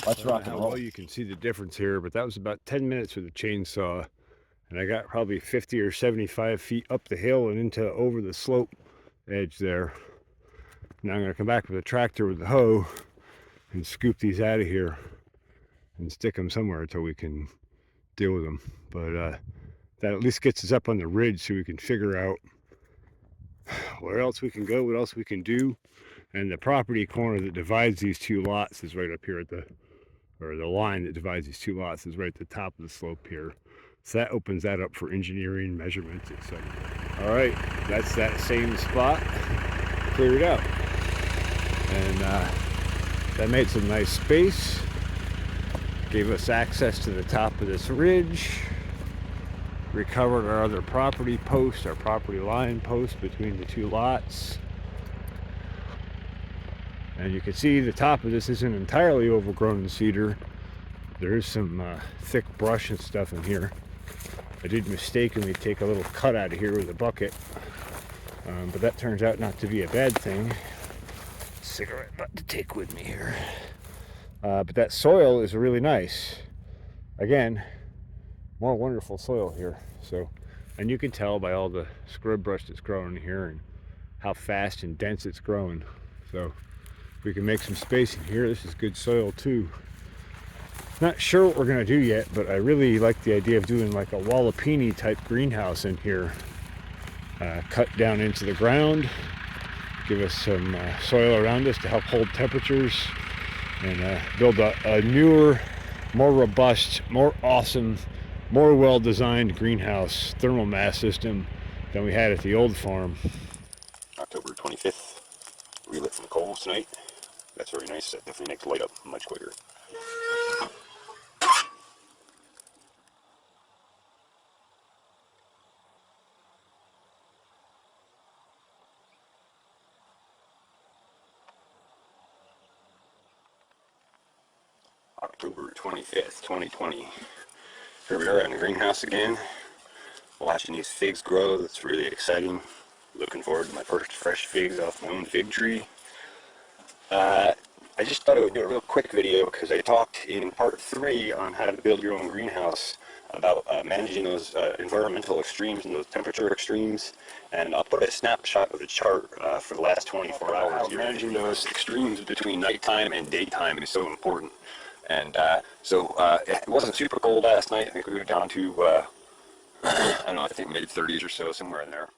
Let's rock and roll. Well, you can see the difference here, but that was about 10 minutes with the chainsaw, and I got probably 50 or 75 feet up the hill and into over the slope edge there. Now I'm going to come back with a tractor with the hoe and scoop these out of here and stick them somewhere until we can deal with them. But that at least gets us up on the ridge so we can figure out where else we can go, what else we can do. And the property corner that divides these two lots is right up here at the line that divides these two lots is right at the top of the slope here. So that opens that up for engineering, measurements, etc. All right, that's that same spot cleared out. And that made some nice space. Gave us access to the top of this ridge. Recovered our other property post, our property line post between the two lots. And you can see the top of this isn't entirely overgrown in cedar. There's some thick brush and stuff in here. I did mistakenly take a little cut out of here with a bucket, but that turns out not to be a bad thing. Cigarette butt to take with me here. But that soil is really nice. Again, more wonderful soil here. So, and you can tell by all the scrub brush that's growing here and how fast and dense it's growing. So we can make some space in here. This is good soil too. Not sure what we're gonna do yet, but I really like the idea of doing like a Wallapini type greenhouse in here. Cut down into the ground, give us some soil around us to help hold temperatures, and build a newer, more robust, more awesome, more well-designed greenhouse thermal mass system than we had at the old farm. October 25th, relit some coals tonight. That's very nice. That definitely makes light up much quicker. October 25th, 2020. Here we are in the greenhouse again, watching these figs grow. That's really exciting. Looking forward to my first fresh figs off my own fig tree. I just thought I would do a real quick video because I talked in part 3 on how to build your own greenhouse about managing those environmental extremes and those temperature extremes, and I'll put a snapshot of the chart for the last 24 hours. Managing those extremes between nighttime and daytime is so important. And so it wasn't super cold last night. I think we were down to, I don't know, I think mid-30s or so, somewhere in there.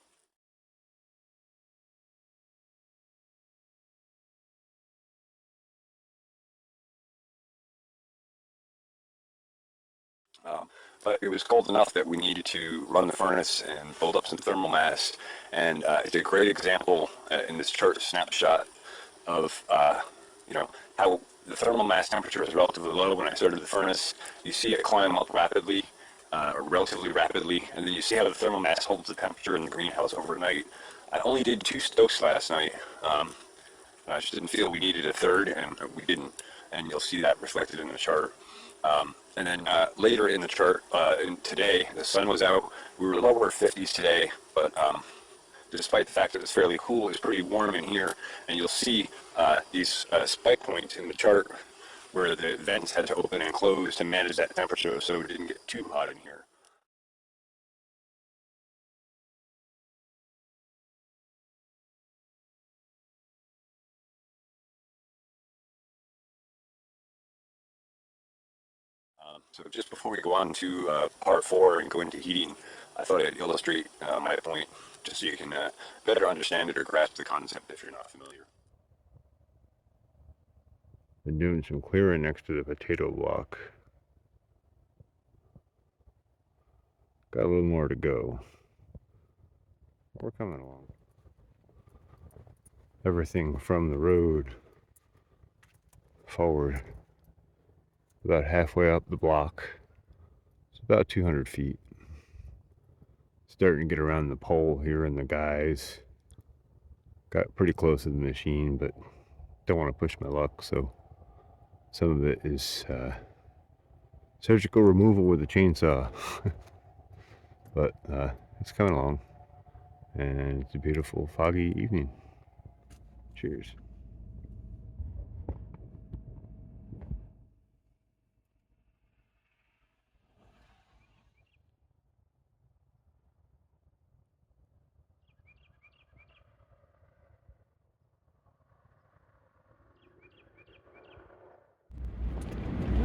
But it was cold enough that we needed to run the furnace and build up some thermal mass. And it's a great example in this chart snapshot of, you know, how the thermal mass temperature is relatively low when I started the furnace. You see it climb up rapidly, or relatively rapidly, and then you see how the thermal mass holds the temperature in the greenhouse overnight. I only did 2 stokes last night. I just didn't feel we needed a third, and we didn't. And you'll see that reflected in the chart. And then later in the chart, today, the sun was out. We were lower 50s today, but despite the fact that it's fairly cool, it's pretty warm in here. And you'll see these spike points in the chart where the vents had to open and close to manage that temperature so it didn't get too hot in here. So just before we go on to part 4 and go into heating, I thought I'd illustrate my point just so you can better understand it or grasp the concept if you're not familiar. Been doing some clearing next to the potato block. Got a little more to go. We're coming along. Everything from the road forward, about halfway up the block. It's about 200 feet. Starting to get around the pole here and the guys. Got pretty close to the machine, but don't want to push my luck, so some of it is surgical removal with a chainsaw. But it's coming along, and it's a beautiful foggy evening. Cheers.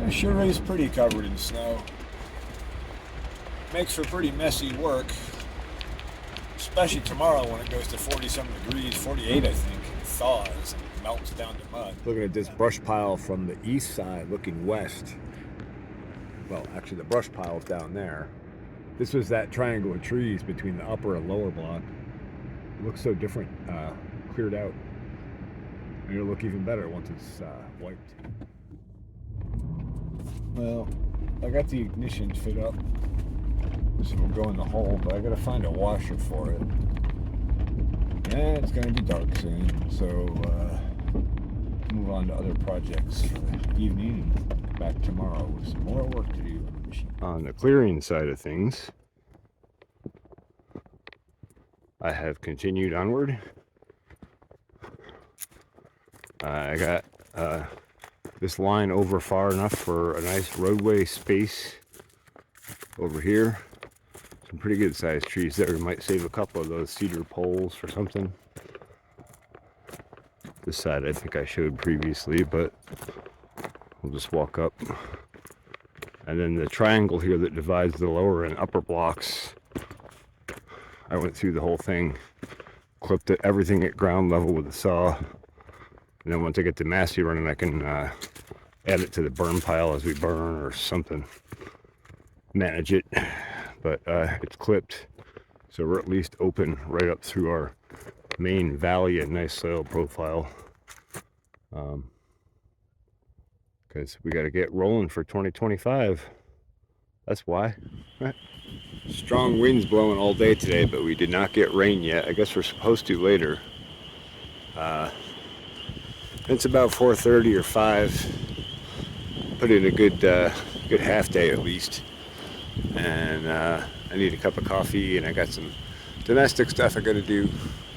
It sure is pretty covered in snow. Makes for pretty messy work, especially tomorrow when it goes to 40-something degrees, 48 I think, and thaws and melts down to mud. Looking at this brush pile from the east side looking west. Well, actually the brush pile's down there. This was that triangle of trees between the upper and lower block. It looks so different, cleared out. And it'll look even better once it's wiped. Well, I got the ignition fit up. This will go in the hole, but I gotta find a washer for it. And it's gonna be dark soon, so move on to other projects for the evening and come back tomorrow with some more work to do on the machine. On the clearing side of things, I have continued onward. I got this line over far enough for a nice roadway space over here. Some pretty good sized trees there. We might save a couple of those cedar poles for something. This side I think I showed previously, but we'll just walk up. And then the triangle here that divides the lower and upper blocks, I went through the whole thing, clipped it, everything at ground level with a saw. And then once I get the Massey running, I can add it to the burn pile as we burn or something. Manage it. But it's clipped, so we're at least open right up through our main valley and nice soil profile. Because we got to get rolling for 2025. That's why. Strong winds blowing all day today, but we did not get rain yet. I guess we're supposed to later. It's about 4:30 or 5. Put in a good half day at least. And I need a cup of coffee, and I got some domestic stuff I got to do,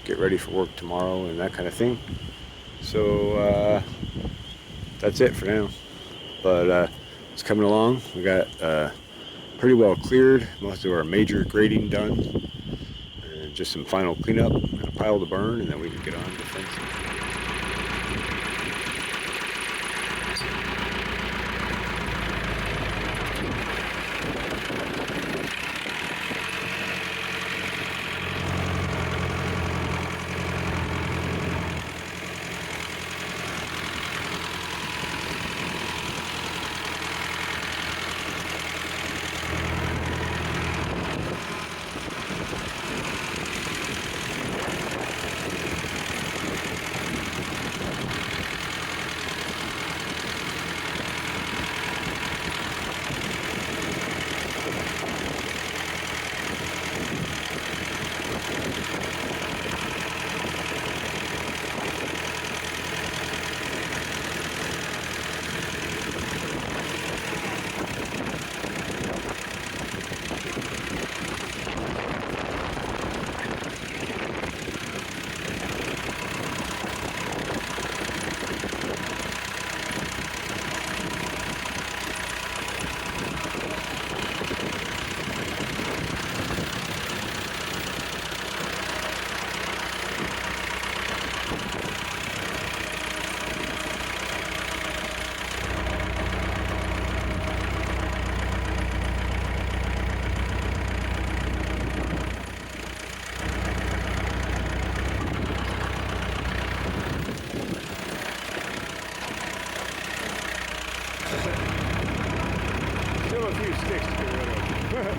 get ready for work tomorrow and that kind of thing. So that's it for now. But it's coming along. We got pretty well cleared, most of our major grading done, and just some final cleanup and a pile to burn, and then we can get on to fencing. Still a few sticks to get rid of.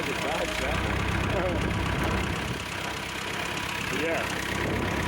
had to dodge that one. Yeah.